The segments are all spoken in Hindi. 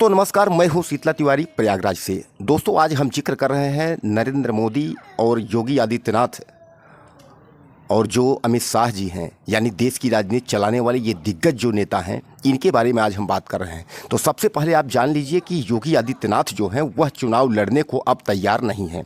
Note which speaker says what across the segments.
Speaker 1: दोस्तों नमस्कार, मैं हूं शीतला तिवारी प्रयागराज से। दोस्तों आज हम जिक्र कर रहे हैं नरेंद्र मोदी और योगी आदित्यनाथ और जो अमित शाह जी हैं, यानी देश की राजनीति चलाने वाले ये दिग्गज जो नेता हैं, इनके बारे में आज हम बात कर रहे हैं। तो सबसे पहले आप जान लीजिए कि योगी आदित्यनाथ जो हैं वह चुनाव लड़ने को अब तैयार नहीं हैं,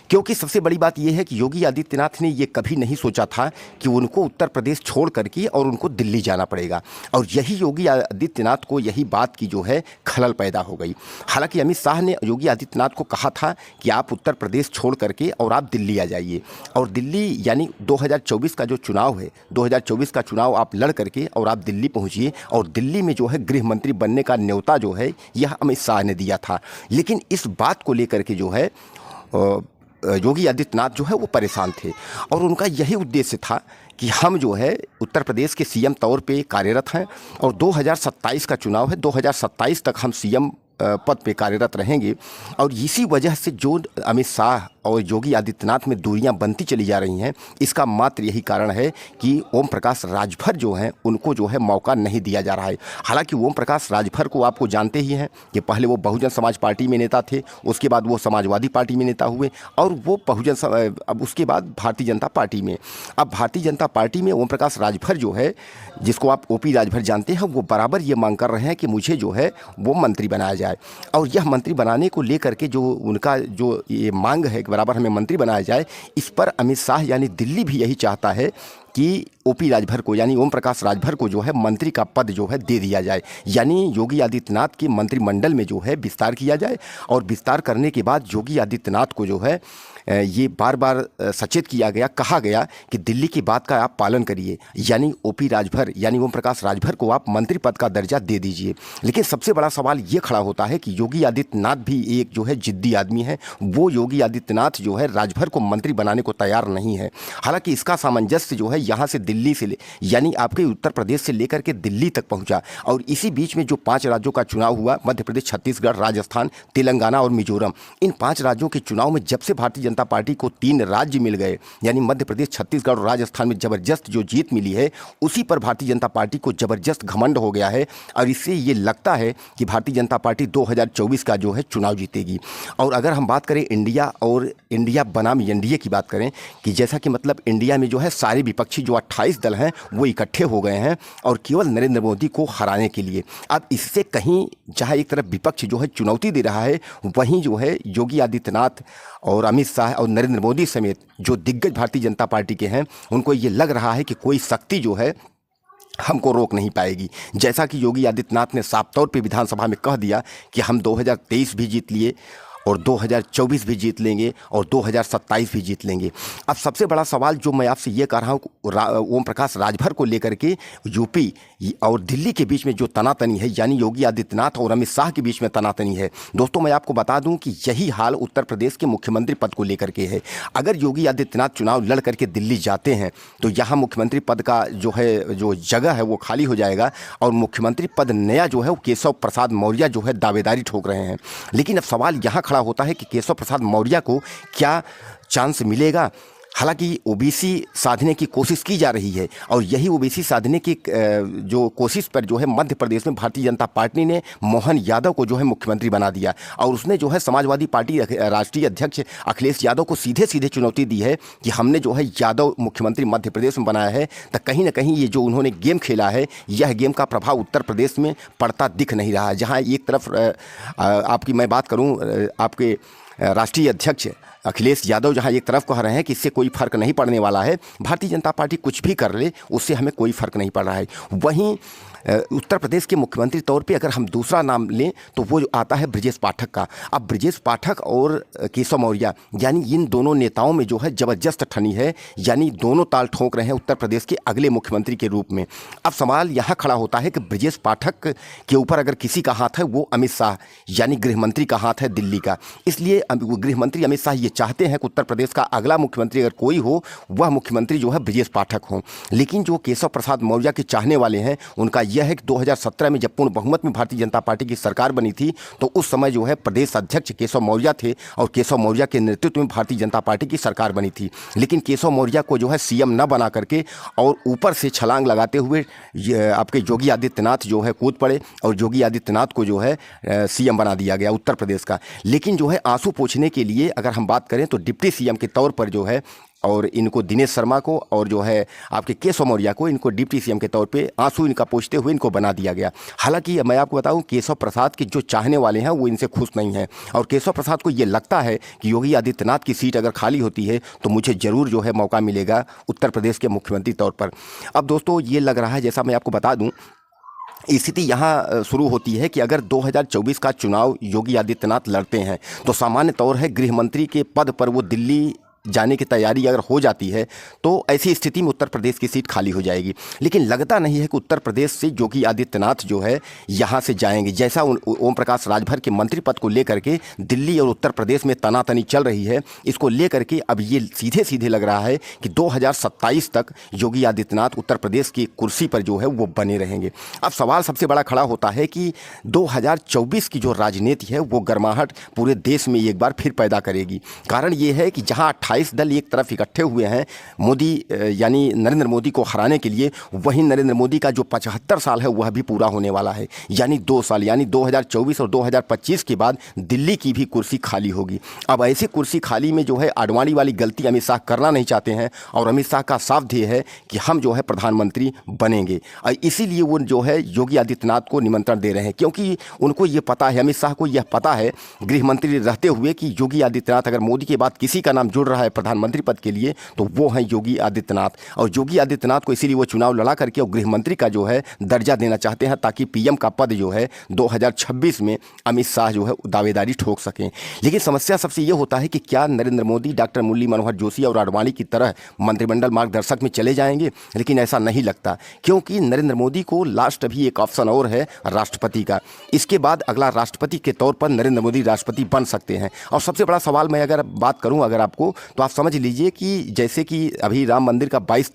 Speaker 1: क्योंकि सबसे बड़ी बात यह है कि योगी आदित्यनाथ ने ये कभी नहीं सोचा था कि उनको उत्तर प्रदेश छोड़ करके और उनको दिल्ली जाना पड़ेगा, और यही योगी आदित्यनाथ को यही बात की जो है खलल पैदा हो गई। हालांकि अमित शाह ने योगी आदित्यनाथ को कहा था कि आप उत्तर प्रदेश छोड़ करके और आप दिल्ली आ जाइए, और दिल्ली यानी 2024 का जो चुनाव है, 2024 का चुनाव आप लड़ करके और आप दिल्ली पहुंचिए, और दिल्ली में जो है गृह मंत्री बनने का न्योता जो है यह अमित शाह ने दिया था। लेकिन इस बात को लेकर के जो है योगी आदित्यनाथ जो है वो परेशान थे, और उनका यही उद्देश्य था कि हम जो है उत्तर प्रदेश के सीएम तौर पे कार्यरत हैं, और 2027 का चुनाव है, 2027 तक हम सीएम पद पे कार्यरत रहेंगे। और इसी वजह से जो अमित शाह और योगी आदित्यनाथ में दूरियां बनती चली जा रही हैं, इसका मात्र यही कारण है कि ओम प्रकाश राजभर जो हैं उनको जो है मौका नहीं दिया जा रहा है। हालांकि ओम प्रकाश राजभर को आपको जानते ही हैं कि पहले वो बहुजन समाज पार्टी में नेता थे, उसके बाद वो समाजवादी पार्टी में नेता हुए, और वो अब उसके बाद भारतीय जनता पार्टी में। अब भारतीय जनता पार्टी में ओम प्रकाश राजभर जो है, जिसको आप ओपी राजभर जानते हैं, वो बराबर ये मांग कर रहे हैं कि मुझे जो है वो मंत्री बनाया जाए। और यह मंत्री बनाने को लेकर के जो उनका जो ये मांग है कि बराबर हमें मंत्री बनाया जाए, इस पर अमित शाह यानी दिल्ली भी यही चाहता है कि ओपी राजभर को यानी ओम प्रकाश राजभर को जो है मंत्री का पद जो है दे दिया जाए, यानी योगी आदित्यनाथ के मंत्रिमंडल में जो है विस्तार किया जाए। और विस्तार करने के बाद योगी आदित्यनाथ को जो है ये बार बार सचेत किया गया, कहा गया कि दिल्ली की बात का आप पालन करिए, यानी ओपी राजभर यानी ओम प्रकाश राजभर को आप मंत्री पद का दर्जा दे दीजिए। लेकिन सबसे बड़ा सवाल ये खड़ा होता है कि योगी आदित्यनाथ भी एक जो है जिद्दी आदमी है, वो योगी आदित्यनाथ जो है राजभर को मंत्री बनाने को तैयार नहीं है। हालांकि इसका सामंजस्य जो है यहाँ से दिल्ली से यानी आपके उत्तर प्रदेश से लेकर के दिल्ली तक पहुँचा, और इसी बीच में जो 5 राज्यों का चुनाव हुआ, मध्य प्रदेश, छत्तीसगढ़, राजस्थान, तेलंगाना और मिजोरम, इन 5 राज्यों के चुनाव में जब से भारतीय जनता पार्टी को 3 राज्य मिल गए, यानी मध्य प्रदेश, छत्तीसगढ़ और राजस्थान में जबरदस्त जो जीत मिली है, उसी पर भारतीय जनता पार्टी को जबरदस्त घमंड हो गया है, और इससे ये लगता है कि भारतीय जनता पार्टी 2024 का जो है चुनाव जीतेगी। और अगर हम बात करें इंडिया और इंडिया बनाम एनडीए की बात करें, कि जैसा कि मतलब इंडिया में जो है सारे विपक्षी जो 28 दल हैं वो इकट्ठे हो गए हैं और केवल नरेंद्र मोदी को हराने के लिए। अब इससे कहीं जहां एक तरफ विपक्ष जो है चुनौती दे रहा है, वहीं जो है योगी आदित्यनाथ और अमित शाह और नरेंद्र मोदी समेत जो दिग्गज भारतीय जनता पार्टी के हैं, उनको ये लग रहा है कि कोई शक्ति जो है हमको रोक नहीं पाएगी। जैसा कि योगी आदित्यनाथ ने साफ तौर पे विधानसभा में कह दिया कि हम 2023 भी जीत लिए और 2024 भी जीत लेंगे और 2027 भी जीत लेंगे। अब सबसे बड़ा सवाल जो मैं आपसे ये कह रहा हूँ, ओम प्रकाश राजभर को लेकर के यूपी और दिल्ली के बीच में जो तनातनी है, यानी योगी आदित्यनाथ और अमित शाह के बीच में तनातनी है, दोस्तों मैं आपको बता दूं कि यही हाल उत्तर प्रदेश के मुख्यमंत्री पद को लेकर के है। अगर योगी आदित्यनाथ चुनाव लड़ करके दिल्ली जाते हैं तो यहाँ मुख्यमंत्री पद का जो है जो जगह है वो खाली हो जाएगा, और मुख्यमंत्री पद नया जो है वो केशव प्रसाद मौर्य जो है दावेदारी ठोक रहे हैं। लेकिन अब सवाल यहाँ होता है कि केशव प्रसाद मौर्य को क्या चांस मिलेगा। हालांकि ओबीसी साधने की कोशिश की जा रही है, और यही ओबीसी साधने की जो कोशिश पर जो है मध्य प्रदेश में भारतीय जनता पार्टी ने मोहन यादव को जो है मुख्यमंत्री बना दिया, और उसने जो है समाजवादी पार्टी राष्ट्रीय अध्यक्ष अखिलेश यादव को सीधे सीधे चुनौती दी है कि हमने जो है यादव मुख्यमंत्री मध्य प्रदेश में बनाया है, तो कहीं ना कहीं ये जो उन्होंने गेम खेला है, यह गेम का प्रभाव उत्तर प्रदेश में पड़ता दिख नहीं रहा है। जहाँ एक तरफ आपकी मैं बात करूँ, आपके राष्ट्रीय अध्यक्ष अखिलेश यादव जहां एक तरफ कह रहे हैं कि इससे कोई फर्क नहीं पड़ने वाला है, भारतीय जनता पार्टी कुछ भी कर ले उससे हमें कोई फर्क नहीं पड़ रहा है, वहीं उत्तर प्रदेश के मुख्यमंत्री तौर पे अगर हम दूसरा नाम लें तो वो आता है ब्रजेश पाठक का। अब ब्रजेश पाठक और केशव मौर्य यानी इन दोनों नेताओं में जो है जबरदस्त ठनी है, यानी दोनों ताल ठोक रहे हैं उत्तर प्रदेश के अगले मुख्यमंत्री के रूप में। अब सवाल यहाँ खड़ा होता है कि ब्रजेश पाठक के ऊपर अगर किसी का हाथ है वो अमित शाह यानी गृह मंत्री का हाथ है दिल्ली का। इसलिए गृह मंत्री अमित शाह ये चाहते हैं कि उत्तर प्रदेश का अगला मुख्यमंत्री अगर कोई हो, वह मुख्यमंत्री जो है ब्रजेश पाठक हो। लेकिन जो केशव प्रसाद मौर्य के चाहने वाले हैं उनका यह है कि 2017 में जब पूर्ण बहुमत में भारतीय जनता पार्टी की सरकार बनी थी तो उस समय जो है प्रदेश अध्यक्ष केशव मौर्य थे और केशव मौर्य के नेतृत्व में भारतीय जनता पार्टी की सरकार बनी थी। लेकिन केशव मौर्य को जो है सीएम न बना करके और ऊपर से छलांग लगाते हुए आपके योगी आदित्यनाथ जो है कूद पड़े और योगी आदित्यनाथ को जो है सीएम बना दिया गया उत्तर प्रदेश का। लेकिन जो है आंसू पोंछने के लिए अगर हम बात करें तो डिप्टी सीएम के तौर पर जो है और इनको दिनेश शर्मा को और जो है आपके केशव मौर्य को इनको डिप्टी सीएम के तौर पे आंसू इनका पोंछते हुए इनको बना दिया गया। हालांकि मैं आपको बताऊं केशव प्रसाद के जो चाहने वाले हैं वो इनसे खुश नहीं हैं और केशव प्रसाद को ये लगता है कि योगी आदित्यनाथ की सीट अगर खाली होती है तो मुझे ज़रूर जो है मौका मिलेगा उत्तर प्रदेश के मुख्यमंत्री तौर पर। अब दोस्तों ये लग रहा है, जैसा मैं आपको बता दूं, स्थिति यहाँ शुरू होती है कि अगर 2024 का चुनाव योगी आदित्यनाथ लड़ते हैं तो सामान्य तौर है गृह मंत्री के पद पर वो दिल्ली जाने की तैयारी अगर हो जाती है तो ऐसी स्थिति में उत्तर प्रदेश की सीट खाली हो जाएगी। लेकिन लगता नहीं है कि उत्तर प्रदेश से योगी आदित्यनाथ जो है यहाँ से जाएंगे। जैसा ओम प्रकाश राजभर के मंत्री पद को लेकर के दिल्ली और उत्तर प्रदेश में तनातनी चल रही है, इसको लेकर के अब ये सीधे सीधे लग रहा है कि 2027 तक योगी आदित्यनाथ उत्तर प्रदेश की कुर्सी पर जो है वो बने रहेंगे। अब सवाल सबसे बड़ा खड़ा होता है कि 2024 की जो राजनीति है वो गर्माहट पूरे देश में एक बार फिर पैदा करेगी। कारण ये है कि जहाँ 28 दल एक तरफ इकट्ठे हुए हैं मोदी यानी नरेंद्र मोदी को हराने के लिए, वहीं नरेंद्र मोदी का जो 75 साल है वह भी पूरा होने वाला है, यानी 2 साल, यानी 2024 और 2025 के बाद दिल्ली की भी कुर्सी खाली होगी। अब ऐसी कुर्सी खाली में जो है आडवाणी वाली गलती अमित शाह करना नहीं चाहते हैं और अमित शाह का साफ ध्येय है कि हम जो है प्रधानमंत्री बनेंगे। और इसीलिए वो जो है योगी आदित्यनाथ को निमंत्रण दे रहे हैं, क्योंकि उनको ये पता है, अमित शाह को यह पता है गृह मंत्री रहते हुए कि योगी आदित्यनाथ अगर मोदी के बाद किसी का नाम जुड़ रहा है प्रधानमंत्री पद के लिए तो वो हैं योगी आदित्यनाथ। और योगी आदित्यनाथ को इसीलिए वो चुनाव लड़ा करके और गृह मंत्री का जो है दर्जा देना चाहते हैं ताकि पीएम का पद जो है 2026 में अमित शाह जो है दावेदारी ठोक सकें। लेकिन समस्या सबसे ये होता है कि क्या नरेंद्र मोदी डॉक्टर मुरली मनोहर जोशी और आडवाणी की तरह मंत्रिमंडल मार्गदर्शक में चले जाएंगे? लेकिन ऐसा नहीं लगता, क्योंकि नरेंद्र मोदी को लास्ट अभी एक ऑप्शन और है राष्ट्रपति का। इसके बाद अगला राष्ट्रपति के तौर पर नरेंद्र मोदी राष्ट्रपति बन सकते हैं। और सबसे बड़ा सवाल मैं अगर बात करूं अगर आपको, तो आप समझ लीजिए कि जैसे कि अभी राम मंदिर का 22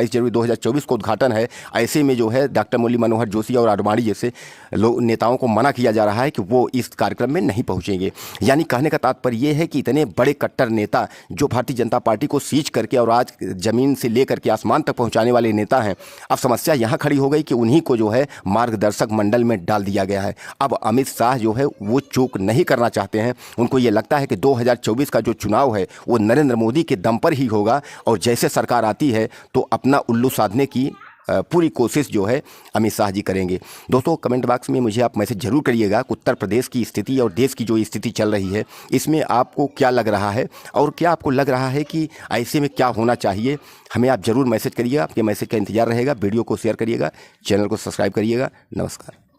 Speaker 1: जनवरी 2024 को उद्घाटन है, ऐसे में जो है डॉक्टर मुरली मनोहर जोशी और आडवाणी जैसे नेताओं को मना किया जा रहा है कि वो इस कार्यक्रम में नहीं पहुंचेंगे। यानी कहने का तात्पर्य ये है कि इतने बड़े कट्टर नेता जो भारतीय जनता पार्टी को सींच करके और आज जमीन से लेकर के आसमान तक पहुंचाने वाले नेता हैं, अब समस्या यहाँ खड़ी हो गई कि उन्हीं को जो है मार्गदर्शक मंडल में डाल दिया गया है। अब अमित शाह जो है वो चूक नहीं करना चाहते हैं। उनको ये लगता है कि 2024 का जो चुनाव है वो नरेंद्र मोदी के दम पर ही होगा और जैसे सरकार आती है तो अपना उल्लू साधने की पूरी कोशिश जो है अमित शाह जी करेंगे। दोस्तों कमेंट बॉक्स में मुझे आप मैसेज जरूर करिएगा कि उत्तर प्रदेश की स्थिति और देश की जो स्थिति चल रही है इसमें आपको क्या लग रहा है और क्या आपको लग रहा है कि ऐसे में क्या होना चाहिए। हमें आप ज़रूर मैसेज करिएगा, आपके मैसेज का इंतजार रहेगा। वीडियो को शेयर करिएगा, चैनल को सब्सक्राइब करिएगा। नमस्कार।